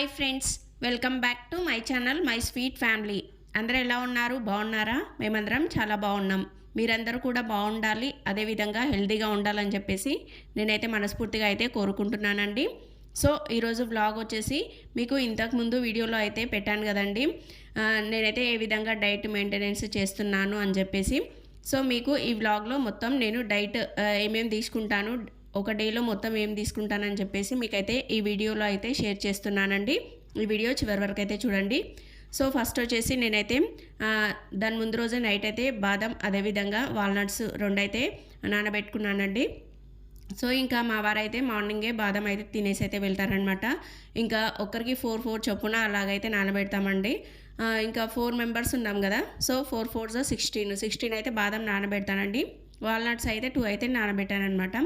Hi friends, welcome back to my channel my sweet family. అందరూ ఎలా ఉన్నారు? బాగున్నారా? మేమందరం చాలా బాగున్నాం. మీరందరూ కూడా బాగుండాలి, అదేవిధంగా హెల్తీగా ఉండాలని చెప్పేసి నేనైతే మనస్ఫూర్తిగా అయితే కోరుకుంటున్నానండి. సో ఈరోజు వ్లాగ్ వచ్చేసి మీకు ఇంతకుముందు వీడియోలో అయితే పెట్టాను కదండి, నేనైతే ఏ విధంగా డైట్ మెయింటెనెన్స్ చేస్తున్నాను అని చెప్పేసి. సో మీకు ఈ వ్లాగ్లో మొత్తం నేను డైట్ ఏమేమి తీసుకుంటాను, ఒక డేలో మొత్తం ఏం తీసుకుంటానని చెప్పేసి మీకైతే ఈ వీడియోలో అయితే షేర్ చేస్తున్నానండి. ఈ వీడియో చివరి వరకు అయితే చూడండి. సో ఫస్ట్ వచ్చేసి నేనైతే దాని ముందు రోజే నైట్ అయితే బాదం అదేవిధంగా వాల్నట్స్ రెండైతే నానబెట్టుకున్నానండి. సో ఇంకా మా వారైతే మార్నింగే బాదం అయితే తినేసి అయితే వెళ్తారనమాట. ఇంకా ఒక్కరికి 4 చొప్పున అలాగైతే నానబెడతామండి. ఇంకా 4 మెంబర్స్ ఉన్నాం కదా, సో 4 4 16 అయితే బాదం నానబెడతానండి. వాల్నట్స్ అయితే 2 అయితే నానబెట్టానమాట.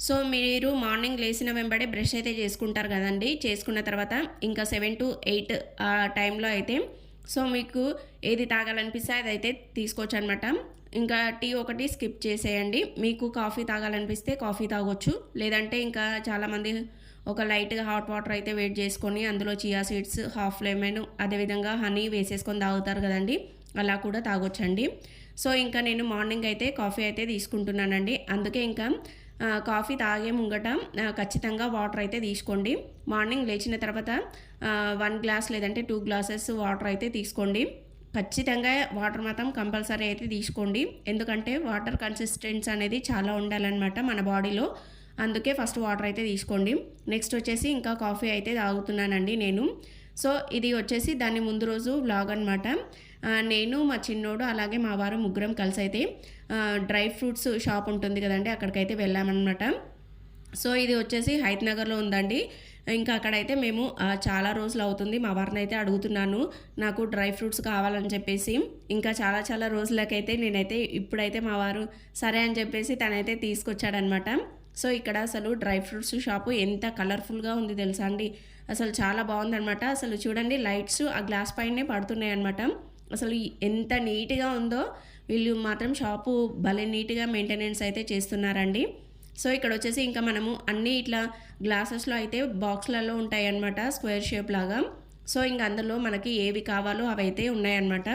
సో మీరు మార్నింగ్ లేచిన వెంబడే బ్రష్ అయితే చేసుకుంటారు కదండి. చేసుకున్న తర్వాత ఇంకా 7 to 8 ఆ టైంలో అయితే సో మీకు ఏది తాగాలనిపిస్తే అదైతే తీసుకోవచ్చు అనమాట. ఇంకా టీ ఒకటి స్కిప్ చేసేయండి. మీకు కాఫీ తాగాలనిపిస్తే కాఫీ తాగొచ్చు, లేదంటే ఇంకా చాలామంది ఒక లైట్గా హాట్ వాటర్ అయితే వేడి చేసుకొని అందులో చియా సీడ్స్, హాఫ్ లెమన్, అదేవిధంగా హనీ వేసేసుకొని తాగుతారు కదండి, అలా కూడా తాగొచ్చండి. సో ఇంకా నేను మార్నింగ్ అయితే కాఫీ అయితే తీసుకుంటున్నానండి. అందుకే ఇంకా కాఫీ తాగే ముంగట ఖచ్చితంగా వాటర్ అయితే తీసుకోండి. మార్నింగ్ లేచిన తర్వాత 1 గ్లాస్ లేదంటే 2 గ్లాసెస్ వాటర్ అయితే తీసుకోండి. ఖచ్చితంగా వాటర్ మాత్రం కంపల్సరీ అయితే తీసుకోండి. ఎందుకంటే వాటర్ కన్సిస్టెన్సీ అనేది చాలా ఉండాలన్నమాట మన బాడీలో. అందుకే ఫస్ట్ వాటర్ అయితే తీసుకోండి. నెక్స్ట్ వచ్చేసి ఇంకా కాఫీ అయితే తాగుతున్నానండి నేను. సో ఇది వచ్చేసి దాని ముందు రోజు వ్లాగ్ అనమాట. నేను మా చిన్నోడు అలాగే మా వారు ముగ్గురం కలిసి అయితే డ్రై ఫ్రూట్స్ షాప్ ఉంటుంది కదండి, అక్కడికైతే వెళ్ళామన్నమాట. సో ఇది వచ్చేసి హైత్ నగర్లో ఉందండి. ఇంకా అక్కడైతే మేము చాలా రోజులు అవుతుంది, మా వారిని అయితే అడుగుతున్నాను నాకు డ్రై ఫ్రూట్స్ కావాలని చెప్పేసి. ఇంకా చాలా చాలా రోజులకైతే నేనైతే ఇప్పుడైతే మా వారు సరే అని చెప్పేసి తనైతే తీసుకొచ్చాడనమాట. సో ఇక్కడ అసలు డ్రై ఫ్రూట్స్ షాపు ఎంత కలర్ఫుల్గా ఉంది తెలుసా అండి, అసలు చాలా బాగుందనమాట. అసలు చూడండి లైట్స్ ఆ గ్లాస్ పైనే పడుతున్నాయి అనమాట. అసలు ఎంత నీట్గా ఉందో, వీళ్ళు మాత్రం షాపు భలే నీట్గా మెయింటెనెన్స్ అయితే చేస్తున్నారండి. సో ఇక్కడ వచ్చేసి ఇంకా మనము అన్నీ ఇట్లా గ్లాసెస్లో అయితే బాక్స్లలో ఉంటాయి అన్నమాట, స్క్వేర్ షేప్ లాగా. సో ఇంక అందులో మనకి ఏవి కావాలో అవి అయితే ఉన్నాయన్నమాట.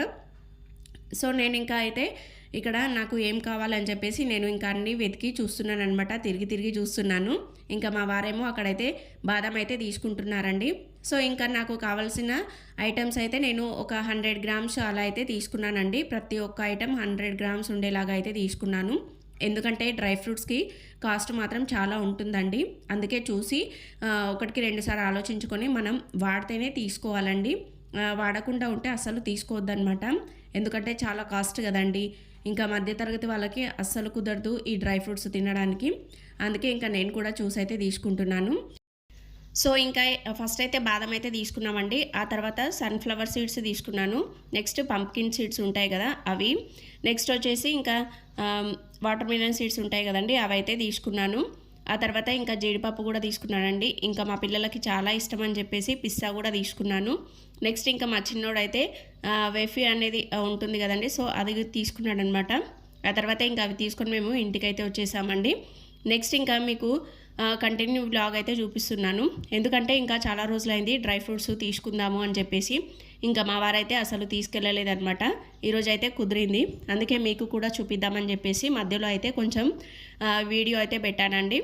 సో నేను ఇంకా అయితే ఇక్కడ నాకు ఏం కావాలని చెప్పేసి నేను ఇంకా అన్నీ వెతికి చూస్తున్నాను అనమాట, తిరిగి తిరిగి చూస్తున్నాను. ఇంకా మా వారేమో అక్కడైతే బాదం అయితే తీసుకుంటున్నారండి. సో ఇంకా నాకు కావాల్సిన ఐటమ్స్ అయితే నేను ఒక 100 గ్రామ్స్ అలా అయితే తీసుకున్నానండి. ప్రతి ఒక్క ఐటమ్ 100 గ్రామ్స్ ఉండేలాగా అయితే తీసుకున్నాను. ఎందుకంటే డ్రై ఫ్రూట్స్కి కాస్ట్ మాత్రం చాలా ఉంటుందండి. అందుకే చూసి ఒకటికి 2 సార్లు ఆలోచించుకొని మనం వాడితేనే తీసుకోవాలండి. వాడకుండా ఉంటే అస్సలు తీసుకోవద్దనమాట. ఎందుకంటే చాలా కాస్ట్ కదండి. ఇంకా మధ్యతరగతి వాళ్ళకి అస్సలు కుదరదు ఈ డ్రై ఫ్రూట్స్ తినడానికి. అందుకే ఇంకా నేను కూడా చూసి అయితే తీసుకుంటున్నాను. సో ఇంకా ఫస్ట్ అయితే బాదం అయితే తీసుకున్నామండి. ఆ తర్వాత సన్ఫ్లవర్ సీడ్స్ తీసుకున్నాను. నెక్స్ట్ పంప్కిన్ సీడ్స్ ఉంటాయి కదా అవి. నెక్స్ట్ వచ్చేసి ఇంకా వాటర్ మిలన్ సీడ్స్ ఉంటాయి కదండి, అవి అయితే తీసుకున్నాను. ఆ తర్వాత ఇంకా జీడిపప్పు కూడా తీసుకున్నానండి. ఇంకా మా పిల్లలకి చాలా ఇష్టం అని చెప్పేసి పిస్తా కూడా తీసుకున్నాను. నెక్స్ట్ ఇంకా మా చిన్నోడైతే వెఫీ అనేది ఉంటుంది కదండి, సో అది తీసుకున్నాడు అనమాట. ఆ తర్వాత ఇంకా అవి తీసుకొని మేము ఇంటికైతే వచ్చేసామండి. నెక్స్ట్ ఇంకా మీకు కంటిన్యూ వ్లాగ్ అయితే చూపిస్తున్నాను. ఎందుకంటే ఇంకా చాలా రోజులైంది డ్రై ఫ్రూట్స్ తీసుకుందాము అని చెప్పేసి. ఇంకా మా వారైతే అసలు తీసుకెళ్ళలేదన్నమాట. ఈరోజు అయితే కుదిరింది, అందుకే మీకు కూడా చూపిద్దామని చెప్పేసి మధ్యలో అయితే కొంచెం వీడియో అయితే పెట్టానండి.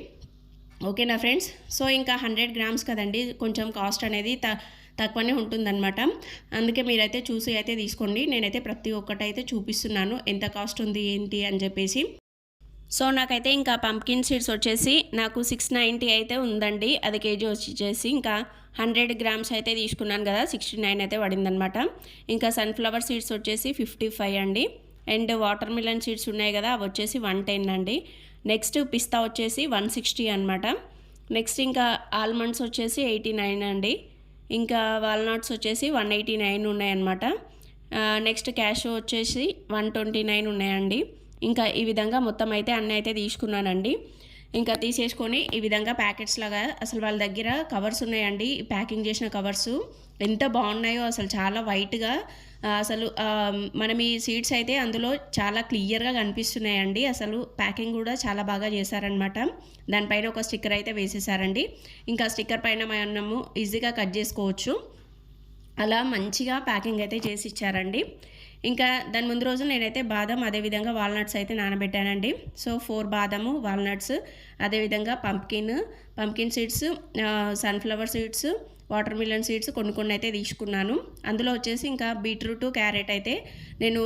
ఓకేనా ఫ్రెండ్స్. సో ఇంకా 100 గ్రామ్స్ కదండి, కొంచెం కాస్ట్ అనేది తక్కువనే ఉంటుందన్నమాట. అందుకే మీరైతే చూసి అయితే తీసుకోండి. నేనైతే ప్రతి ఒక్కటైతే చూపిస్తున్నాను ఎంత కాస్ట్ ఉంది ఏంటి అని చెప్పేసి. సో నాకైతే ఇంకా పంప్కిన్ సీడ్స్ వచ్చేసి నాకు 690 అయితే ఉందండి. అది కేజీ వచ్చేసి ఇంకా 100 గ్రామ్స్ అయితే తీసుకున్నాను కదా, 69 అయితే పడిందనమాట. ఇంకా సన్ఫ్లవర్ సీడ్స్ వచ్చేసి 55 అండి. అండ్ వాటర్ మిలన్ సీడ్స్ ఉన్నాయి కదా, అవి వచ్చేసి 110 అండి. నెక్స్ట్ పిస్తా వచ్చేసి 160 అనమాట. నెక్స్ట్ ఇంకా ఆల్మండ్స్ వచ్చేసి 89 అండి. ఇంకా వాల్నట్స్ వచ్చేసి 189 ఉన్నాయన్నమాట. నెక్స్ట్ క్యాషూ వచ్చేసి 129 ఉన్నాయండి. ఇంకా ఈ విధంగా మొత్తం అయితే అన్నీ అయితే తీసుకున్నానండి. ఇంకా తీసేసుకొని ఈ విధంగా ప్యాకెట్స్ లాగా అసలు వాళ్ళ దగ్గర కవర్స్ ఉన్నాయండి. ప్యాకింగ్ చేసిన కవర్సు ఎంత బాగున్నాయో అసలు, చాలా వైట్గా అసలు మనం ఈ సీడ్స్ అయితే అందులో చాలా క్లియర్గా కనిపిస్తున్నాయండి. అసలు ప్యాకింగ్ కూడా చాలా బాగా చేశారనమాట. దానిపైన ఒక స్టిక్కర్ అయితే వేసేసారండి. ఇంకా స్టిక్కర్ పైన మనము ఈజీగా కట్ చేసుకోవచ్చు. అలా మంచిగా ప్యాకింగ్ అయితే చేసి ఇచ్చారండి. ఇంకా దాని ముందు రోజు నేనైతే బాదం అదేవిధంగా వాల్నట్స్ అయితే నానబెట్టానండి. సో 4 బాదము, వాల్నట్స్, అదేవిధంగా pumpkin seeds, sunflower seeds, water melon seeds కొన్ని అయితే తీసుకున్నాను. అందులో వచ్చేసి ఇంకా బీట్రూట్, క్యారెట్ అయితే నేను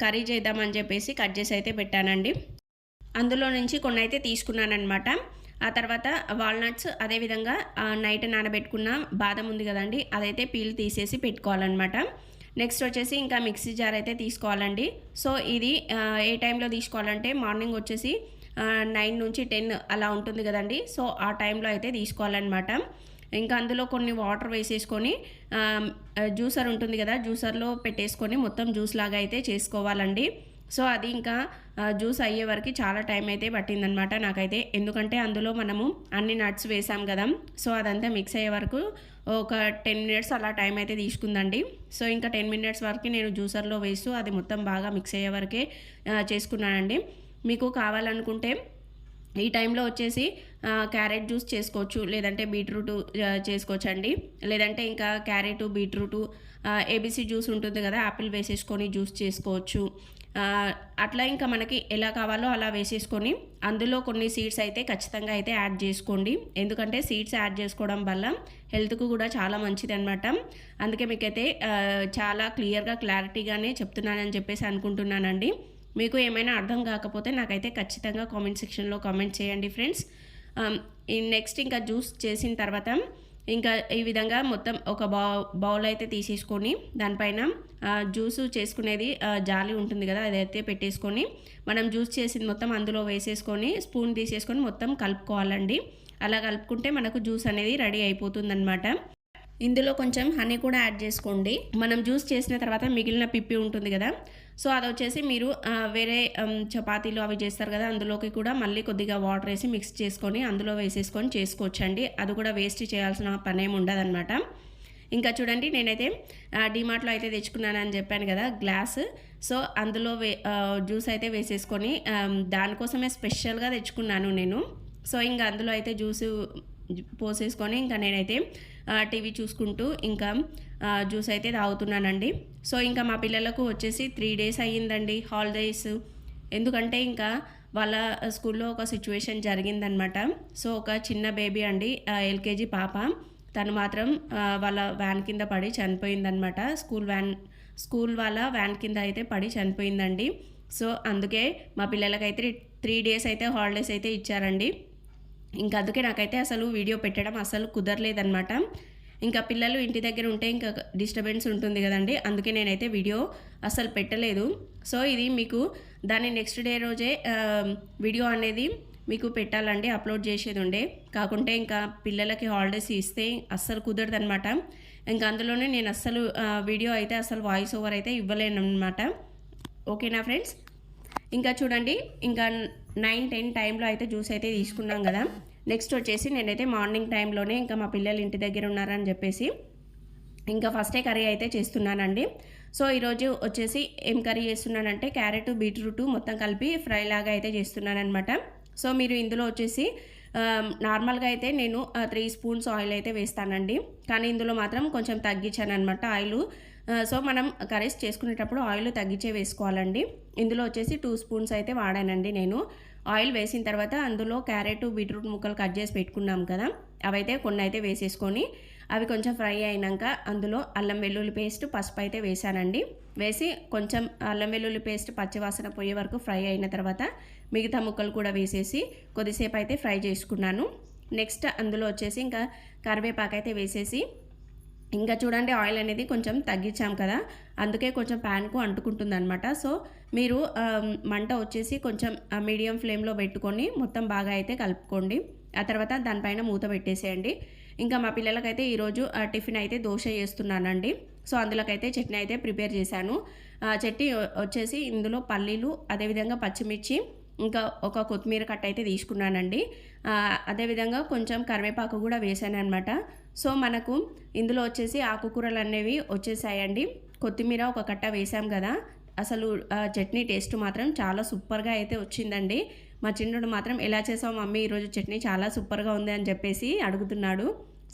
కర్రీ చేద్దామని చెప్పేసి కట్ చేసి అయితే పెట్టానండి. అందులో నుంచి కొన్ని అయితే తీసుకున్నానమాట. ఆ తర్వాత వాల్నట్స్, అదేవిధంగా నైట్ నానబెట్టుకున్న బాదం ఉంది కదండి, అదైతే పీల్ తీసేసి పెట్టుకోవాలన్నమాట. నెక్స్ట్ వచ్చేసి ఇంకా మిక్సీ జార్ అయితే తీసుకోవాలండి. సో ఇది ఏ టైంలో తీసుకోవాలంటే మార్నింగ్ వచ్చేసి 9 నుంచి 10 అలా ఉంటుంది కదండి. సో ఆ టైంలో అయితే తీసుకోవాలన్నమాట. ఇంకా అందులో కొన్ని వాటర్ వేసేసుకొని జ్యూసర్ ఉంటుంది కదా, జ్యూసర్లో పెట్టేసుకొని మొత్తం జ్యూస్ లాగా అయితే చేసుకోవాలండి. సో అది ఇంకా జ్యూస్ అయ్యే వరకు చాలా టైం అయితే పట్టిందనమాట నాకైతే. ఎందుకంటే అందులో మనము అన్ని నట్స్ వేసాం కదా, సో అదంతా మిక్స్ అయ్యే వరకు ఒక 10 మినిట్స్ అలా టైం అయితే తీసుకుందండి. సో ఇంకా 10 మినిట్స్ వరకు నేను జ్యూసర్లో వేస్తూ అది మొత్తం బాగా మిక్స్ అయ్యే వరకే చేసుకున్నానండి. మీకు కావాలనుకుంటే ఈ టైంలో వచ్చేసి క్యారెట్ జ్యూస్ చేసుకోవచ్చు, లేదంటే బీట్రూట్ చేసుకోవచ్చు అండి. లేదంటే ఇంకా క్యారెట్, బీట్రూట్, ఏబీసీ జ్యూస్ ఉంటుంది కదా, యాపిల్ వేసేసుకొని జ్యూస్ చేసుకోవచ్చు. అట్లా ఇంకా మనకి ఎలా కావాలో అలా వేసేసుకొని అందులో కొన్ని సీడ్స్ అయితే ఖచ్చితంగా అయితే యాడ్ చేసుకోండి. ఎందుకంటే సీడ్స్ యాడ్ చేసుకోవడం వల్ల హెల్త్కు కూడా చాలా మంచిది అనమాట. అందుకే మీకైతే చాలా క్లారిటీగానే చెప్తున్నానని చెప్పేసి అనుకుంటున్నానండి. మీకు ఏమైనా అర్థం కాకపోతే నాకైతే ఖచ్చితంగా కామెంట్ సెక్షన్లో కామెంట్ చేయండి ఫ్రెండ్స్. నెక్స్ట్ ఇంకా జ్యూస్ చేసిన తర్వాత ఇంకా ఈ విధంగా మొత్తం ఒక బౌల్ అయితే తీసేసుకొని దానిపైన జ్యూస్ చేసుకునేది జాలి ఉంటుంది కదా, అదైతే పెట్టేసుకొని మనం జ్యూస్ చేసింది మొత్తం అందులో వేసేసుకొని స్పూన్ తీసేసుకొని మొత్తం కలుపుకోవాలండి. అలా కలుపుకుంటే మనకు జ్యూస్ అనేది రెడీ అయిపోతుందన్నమాట. ఇందులో కొంచెం హనీ కూడా యాడ్ చేసుకోండి. మనం జ్యూస్ చేసిన తర్వాత మిగిలిన పిప్పి ఉంటుంది కదా, సో అది వచ్చేసి మీరు వేరే చపాతీలు అవి చేస్తారు కదా, అందులోకి కూడా మళ్ళీ కొద్దిగా వాటర్ వేసి మిక్స్ చేసుకొని అందులో వేసేసుకొని చేసుకోవచ్చండి. అది కూడా వేస్ట్ చేయాల్సిన పని ఏమి ఉండదన్నమాట. ఇంకా చూడండి, నేనైతే డిమార్ట్లో అయితే తెచ్చుకున్నానని చెప్పాను కదా గ్లాస్, సో అందులో జ్యూస్ అయితే వేసేసుకొని దానికోసమే స్పెషల్గా తెచ్చుకున్నాను నేను. సో ఇంకా అందులో అయితే జ్యూస్ పోసేసుకొని ఇంకా నేనైతే టీవీ చూసుకుంటూ ఇంకా జ్యూస్ అయితే తాగుతున్నానండి. సో ఇంకా మా పిల్లలకు వచ్చేసి 3 days అయ్యిందండి హాలిడేస్. ఎందుకంటే ఇంకా వాళ్ళ స్కూల్లో ఒక సిచ్యువేషన్ జరిగిందనమాట. సో ఒక చిన్న బేబీ అండి, LKG పాప, తను మాత్రం వాళ్ళ వ్యాన్ కింద పడి చనిపోయిందనమాట. స్కూల్ వాళ్ళ వ్యాన్ కింద అయితే పడి చనిపోయిందండి. సో అందుకే మా పిల్లలకైతే 3 days అయితే హాలిడేస్ అయితే ఇచ్చారండి. ఇంకా అందుకే నాకైతే అసలు వీడియో పెట్టడం అసలు కుదరలేదనమాట. ఇంకా పిల్లలు ఇంటి దగ్గర ఉంటే ఇంకా డిస్టర్బెన్స్ ఉంటుంది కదండి, అందుకే నేనైతే వీడియో అసలు పెట్టలేదు. సో ఇది మీకు దాని నెక్స్ట్ డే రోజే వీడియో అనేది మీకు పెట్టాలండి, అప్లోడ్ చేసేది ఉండే. కాకుంటే ఇంకా పిల్లలకి హాలిడేస్ ఇస్తే అస్సలు కుదరదనమాట. ఇంకా అందులోనే నేను అస్సలు వీడియో అయితే అసలు వాయిస్ ఓవర్ అయితే ఇవ్వలేను అనమాట. ఓకేనా ఫ్రెండ్స్. ఇంకా చూడండి, ఇంకా 9-10 టైంలో అయితే జ్యూస్ అయితే తీసుకున్నాం కదా. నెక్స్ట్ వచ్చేసి నేనైతే మార్నింగ్ టైంలోనే ఇంకా మా పిల్లలు ఇంటి దగ్గర ఉన్నారని చెప్పేసి ఇంకా ఫస్టే కర్రీ అయితే చేస్తున్నానండి. సో ఈరోజు వచ్చేసి ఏం కర్రీ చేస్తున్నానంటే క్యారెట్, బీట్రూట్ మొత్తం కలిపి ఫ్రై లాగా అయితే చేస్తున్నాను అనమాట. సో మీరు ఇందులో వచ్చేసి నార్మల్గా అయితే నేను 3 స్పూన్స్ ఆయిల్ అయితే వేస్తానండి, కానీ ఇందులో మాత్రం కొంచెం తగ్గించాను అనమాట ఆయిల్. సో మనం కర్రీస్ చేసుకునేటప్పుడు ఆయిల్ తగ్గించే వేసుకోవాలండి. ఇందులో వచ్చేసి 2 స్పూన్స్ అయితే వాడానండి నేను. ఆయిల్ వేసిన తర్వాత అందులో క్యారెట్, బీట్రూట్ ముక్కలు కట్ చేసి పెట్టుకున్నాం కదా, అవైతే కొన్ని అయితే వేసేసుకొని అవి కొంచెం ఫ్రై అయినాక అందులో అల్లం వెల్లుల్లి పేస్ట్, పసుపు అయితే వేసానండి. వేసి కొంచెం అల్లం వెల్లుల్లి పేస్ట్ పచ్చివాసన పోయే వరకు ఫ్రై అయిన తర్వాత మిగతా ముక్కలు కూడా వేసేసి కొద్దిసేపు అయితే ఫ్రై చేసుకున్నాను. నెక్స్ట్ అందులో వచ్చేసి ఇంకా కరివేపాకు అయితే వేసేసి ఇంకా చూడండి, ఆయిల్ అనేది కొంచెం తగ్గించాం కదా, అందుకే కొంచెం ప్యాన్కు అంటుకుంటుంది అనమాట. సో మీరు మంట వచ్చేసి కొంచెం మీడియం ఫ్లేమ్లో పెట్టుకొని మొత్తం బాగా అయితే కలుపుకోండి. ఆ తర్వాత దానిపైన మూత పెట్టేసేయండి. ఇంకా మా పిల్లలకైతే ఈరోజు టిఫిన్ అయితే దోశ చేస్తున్నానండి. సో అందులోకైతే చట్నీ అయితే ప్రిపేర్ చేశాను. చట్నీ వచ్చేసి ఇందులో పల్లీలు, అదేవిధంగా పచ్చిమిర్చి, ఇంకా ఒక కొత్తిమీర కట్ట అయితే తీసుకున్నానండి. అదేవిధంగా కొంచెం కరివేపాకు కూడా వేసాననమాట. సో మనకు ఇందులో వచ్చేసి ఆకుకూరలు అనేవి వచ్చేసాయండి. కొత్తిమీర ఒక కట్ట వేసాం కదా, అసలు చట్నీ టేస్ట్ మాత్రం చాలా సూపర్గా అయితే వచ్చిందండి. మా చిన్నోడు మాత్రం ఎలా చేసావు మమ్మీ ఈరోజు చట్నీ చాలా సూపర్గా ఉంది అని చెప్పేసి అడుగుతున్నాడు.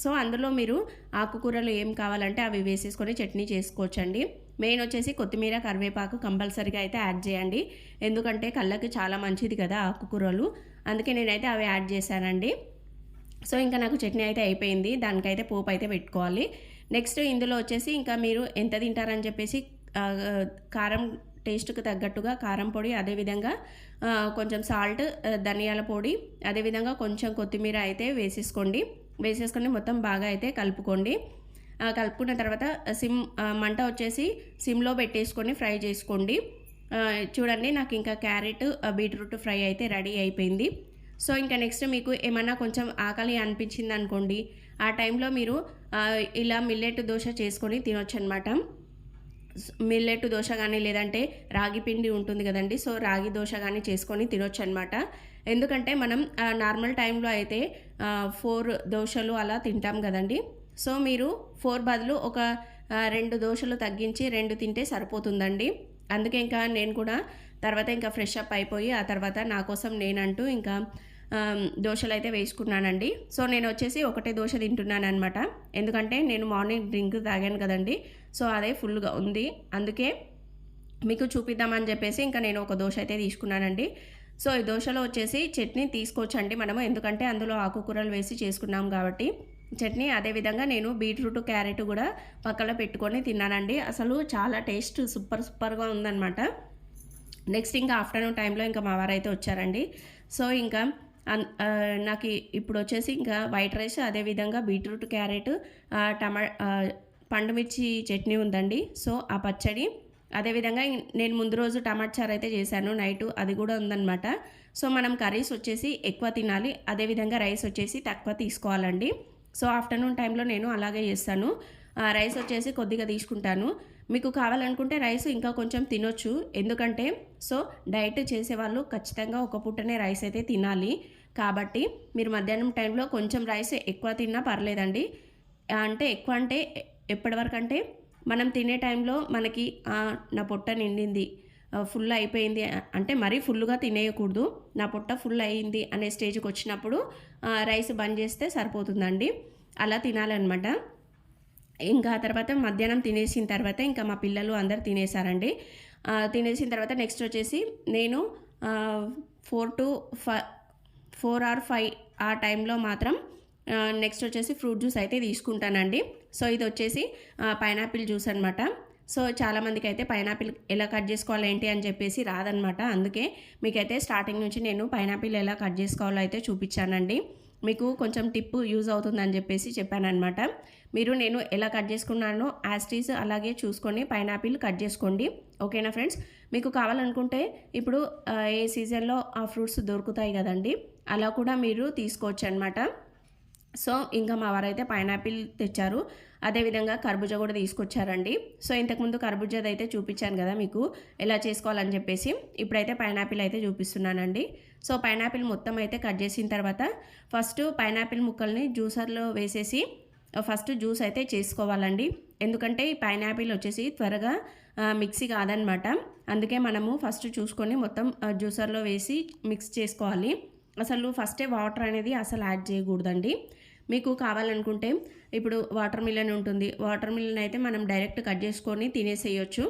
సో అందులో మీరు ఆకుకూరలు ఏం కావాలంటే అవి వేసేసుకొని చట్నీ చేసుకోవచ్చండి. మెయిన్ వచ్చేసి కొత్తిమీర కరివేపాకు కంపల్సరీగా అయితే యాడ్ చేయండి, ఎందుకంటే కళ్ళకి చాలా మంచిది కదా ఆకుకూరలు. అందుకే నేనైతే అవి యాడ్ చేశానండి. సో ఇంకా నాకు చట్నీ అయితే అయిపోయింది, దానికైతే పోపు అయితే పెట్టుకోవాలి. నెక్స్ట్ ఇందులో వచ్చేసి ఇంకా మీరు ఎంత తింటారని చెప్పేసి కారం టేస్ట్కి తగ్గట్టుగా కారం పొడి, అదేవిధంగా కొంచెం సాల్ట్, ధనియాల పొడి, అదేవిధంగా కొంచెం కొత్తిమీర అయితే వేసేసుకొని మొత్తం బాగా అయితే కలుపుకోండి. కలుపుకున్న తర్వాత మంట వచ్చేసి సిమ్లో పెట్టేసుకొని ఫ్రై చేసుకోండి. చూడండి నాకు ఇంకా క్యారెట్ బీట్రూట్ ఫ్రై అయితే రెడీ అయిపోయింది. సో ఇంకా నెక్స్ట్ మీకు ఏమన్నా కొంచెం ఆకలి అనిపించింది అనుకోండి, ఆ టైంలో మీరు ఇలా మిల్లెట్ దోశ చేసుకొని తినొచ్చు అనమాట. మిల్లెట్ దోశ కానీ లేదంటే రాగి పిండి ఉంటుంది కదండి, సో రాగి దోశ కానీ చేసుకొని తినొచ్చు అనమాట. ఎందుకంటే మనం నార్మల్ టైంలో అయితే 4 దోశలు అలా తింటాం కదండి. సో మీరు 4 బదులు ఒక 2 దోశలు తగ్గించి 2 తింటే సరిపోతుందండి. అందుకే ఇంకా నేను కూడా తర్వాత ఇంకా ఫ్రెష్ అప్ అయిపోయి ఆ తర్వాత నా కోసం నేనంటూ ఇంకా దోశలు అయితే వేసుకున్నానండి. సో నేను వచ్చేసి ఒకటే దోశ తింటున్నాను అనమాట, ఎందుకంటే నేను మార్నింగ్ డ్రింక్ తాగాను కదండి. సో అదే ఫుల్గా ఉంది, అందుకే మీకు చూపిద్దామని చెప్పేసి ఇంకా నేను ఒక దోశ అయితే తీసుకున్నానండి. సో ఈ దోశలో వచ్చేసి చట్నీ తీసుకోవచ్చండి మనము, ఎందుకంటే అందులో ఆకుకూరలు వేసి చేసుకున్నాం కాబట్టి చట్నీ. అదేవిధంగా నేను బీట్రూట్ క్యారెట్ కూడా పక్కన పెట్టుకొని తిన్నానండి. అసలు చాలా టేస్ట్ సూపర్గా ఉందన్నమాట. నెక్స్ట్ ఇంకా ఆఫ్టర్నూన్ టైంలో ఇంకా మా వారు అయితే వచ్చారండి. సో ఇంకా నాకు ఇప్పుడు వచ్చేసి ఇంకా వైట్ రైస్, అదేవిధంగా బీట్రూట్ క్యారెట్, పండుమిర్చి చట్నీ ఉందండి. సో ఆ పచ్చడి, అదేవిధంగా నేను ముందు రోజు టమాటా చారు అయితే చేశాను నైటు, అది కూడా ఉందన్నమాట. సో మనం కర్రీస్ వచ్చేసి ఎక్కువ తినాలి, అదేవిధంగా రైస్ వచ్చేసి తక్కువ తీసుకోవాలండి. సో ఆఫ్టర్నూన్ టైంలో నేను అలాగే చేస్తాను. రైస్ వచ్చేసి కొద్దిగా తీసుకుంటాను. మీకు కావాలనుకుంటే రైస్ ఇంకా కొంచెం తినొచ్చు, ఎందుకంటే సో డైట్ చేసేవాళ్ళు ఖచ్చితంగా ఒక పూటనే రైస్ అయితే తినాలి. కాబట్టి మీరు మధ్యాహ్నం టైంలో కొంచెం రైస్ ఎక్కువ తిన్నా పర్లేదండి. అంటే ఎక్కువ అంటే ఎప్పటివరకు అంటే మనం తినే టైంలో మనకి నా పొట్ట నిండింది, ఫుల్ అయిపోయింది అంటే మరీ ఫుల్గా తినేయకూడదు. నా పొట్ట ఫుల్ అయ్యింది అనే స్టేజ్కి వచ్చినప్పుడు రైస్ బంద్ చేస్తే సరిపోతుందండి. అలా తినాలన్నమాట. ఇంకా తర్వాత మధ్యాహ్నం తినేసిన తర్వాత ఇంకా మా పిల్లలు అందరు తినేసారండి. తినేసిన తర్వాత నెక్స్ట్ వచ్చేసి నేను 4 to 4 or 5 ఆ టైంలో మాత్రం నెక్స్ట్ వచ్చేసి ఫ్రూట్ జ్యూస్ అయితే తీసుకుంటానండి. సో ఇది వచ్చేసి పైనాపిల్ జ్యూస్ అనమాట. సో చాలామందికి అయితే పైనాపిల్ ఎలా కట్ చేసుకోవాలి ఏంటి అని చెప్పేసి రాదనమాట, అందుకే మీకైతే స్టార్టింగ్ నుంచి నేను పైనాపిల్ ఎలా కట్ చేసుకోవాలో అయితే చూపించానండి. మీకు కొంచెం టిప్ యూజ్ అవుతుందని చెప్పేసి చెప్పానమాట. మీరు నేను ఎలా కట్ చేసుకున్నానో యాస్టీస్ అలాగే చూసుకొని పైనాపిల్ కట్ చేసుకోండి, ఓకేనా ఫ్రెండ్స్. మీకు కావాలనుకుంటే ఇప్పుడు ఏ సీజన్లో ఆ ఫ్రూట్స్ దొరుకుతాయి కదండి, అలా కూడా మీరు తీసుకోవచ్చు అనమాట. సో ఇంకా మా వారైతే పైనాపిల్ తెచ్చారు, అదేవిధంగా కర్బూజా కూడా తీసుకొచ్చారండి. సో ఇంతకుముందు కర్బూజాది అయితే చూపించాను కదా మీకు ఎలా చేసుకోవాలని చెప్పేసి, ఇప్పుడైతే పైనాపిల్ అయితే చూపిస్తున్నానండి. సో పైనాపిల్ మొత్తం అయితే కట్ చేసిన తర్వాత ఫస్ట్ పైనాపిల్ ముక్కల్ని జ్యూసర్లో వేసేసి ఫస్ట్ జ్యూస్ అయితే చేసుకోవాలండి. ఎందుకంటే ఈ పైనాపిల్ వచ్చేసి త్వరగా మిక్సీ కాదనమాట, అందుకే మనము ఫస్ట్ చూసుకొని మొత్తం జ్యూసర్లో వేసి మిక్స్ చేసుకోవాలి. అసలు ఫస్టే వాటర్ అనేది అసలు యాడ్ చేయకూడదండి. మీకు కావాలనుకుంటే ఇప్పుడు వాటర్ మిలన్ ఉంటుంది, వాటర్ మిలన్ అయితే మనం డైరెక్ట్ కట్ చేసుకొని తినేసేయచ్చు,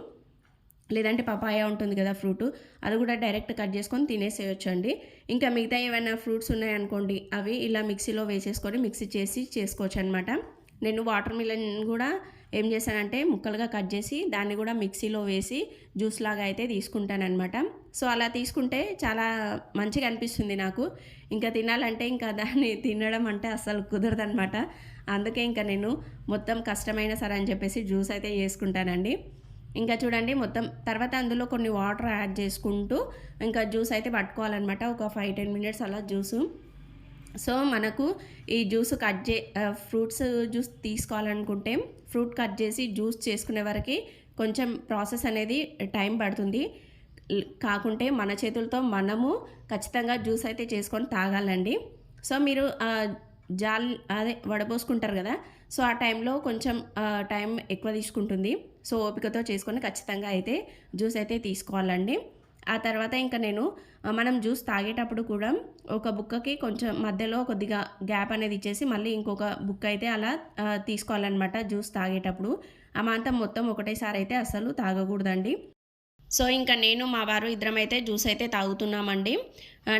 లేదంటే పపాయ ఉంటుంది కదా ఫ్రూట్, అది కూడా డైరెక్ట్ కట్ చేసుకొని తినేసేయచ్చు అండి. ఇంకా మిగతా ఏమైనా ఫ్రూట్స్ ఉన్నాయనుకోండి అవి ఇలా మిక్సీలో వేసేసుకొని మిక్సీ చేసి చేసుకోవచ్చు అనమాట. నేను వాటర్ మిలన్ కూడా ఏం చేశానంటే ముక్కలుగా కట్ చేసి దాన్ని కూడా మిక్సీలో వేసి జ్యూస్ లాగా అయితే తీసుకుంటానమాట. సో అలా తీసుకుంటే చాలా మంచిగా అనిపిస్తుంది నాకు. ఇంకా తినాలంటే ఇంకా దాన్ని తినడం అంటే అస్సలు కుదరదనమాట. అందుకే ఇంకా నేను మొత్తం కష్టమైన సరే అని చెప్పేసి జ్యూస్ అయితే చేసుకుంటానండి. ఇంకా చూడండి మొత్తం తర్వాత అందులో కొన్ని వాటర్ యాడ్ చేసుకుంటూ ఇంకా జ్యూస్ అయితే పట్టుకోవాలన్నమాట, ఒక 5-10 minutes అలా జ్యూసు. సో మనకు ఈ జ్యూస్ ఫ్రూట్స్ జ్యూస్ తీసుకోవాలనుకుంటే ఫ్రూట్ కట్ చేసి జ్యూస్ చేసుకునే వరకు కొంచెం ప్రాసెస్ అనేది టైం పడుతుంది. కాకుంటే మన చేతులతో మనము ఖచ్చితంగా జ్యూస్ అయితే చేసుకొని తాగాలండి. సో మీరు అదే వడపోసుకుంటారు కదా, సో ఆ టైంలో కొంచెం టైం ఎక్కువ తీసుకుంటుంది. సో ఓపికతో చేసుకొని ఖచ్చితంగా అయితే జ్యూస్ అయితే తీసుకోవాలండి. ఆ తర్వాత ఇంకా నేను మనం జ్యూస్ తాగేటప్పుడు కూడా ఒక బుక్కకి కొంచెం మధ్యలో కొద్దిగా గ్యాప్ అనేది ఇచ్చేసి మళ్ళీ ఇంకొక బుక్క అయితే అలా తీసుకోవాలన్నమాట జ్యూస్ తాగేటప్పుడు. ఆ మాంతం మొత్తం ఒకటేసారి అయితే అస్సలు తాగకూడదండి. సో ఇంకా నేను మా వారు ఇద్దరమైతే జ్యూస్ అయితే తాగుతున్నామండి.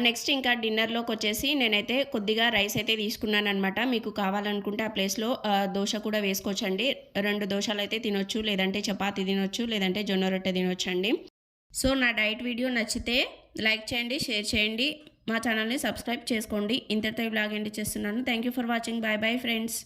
నెక్స్ట్ ఇంకా డిన్నర్లోకి వచ్చేసి నేనైతే కొద్దిగా రైస్ అయితే తీసుకున్నానమాట. మీకు కావాలనుకుంటే ఆ ప్లేస్లో దోశ కూడా వేసుకోవచ్చండి. 2 దోశలు అయితే తినొచ్చు, లేదంటే చపాతీ తినొచ్చు, లేదంటే జొన్న రొట్టె తినొచ్చండి. సో నా డైట్ వీడియో నచ్చితే లైక్ చేయండి, షేర్ చేయండి, మా ఛానల్ని సబ్స్క్రైబ్ చేసుకోండి. ఇంతటితో ఈ వ్లాగ్ ఎండ్ చేస్తున్నాను. Thank you for watching. Bye bye friends.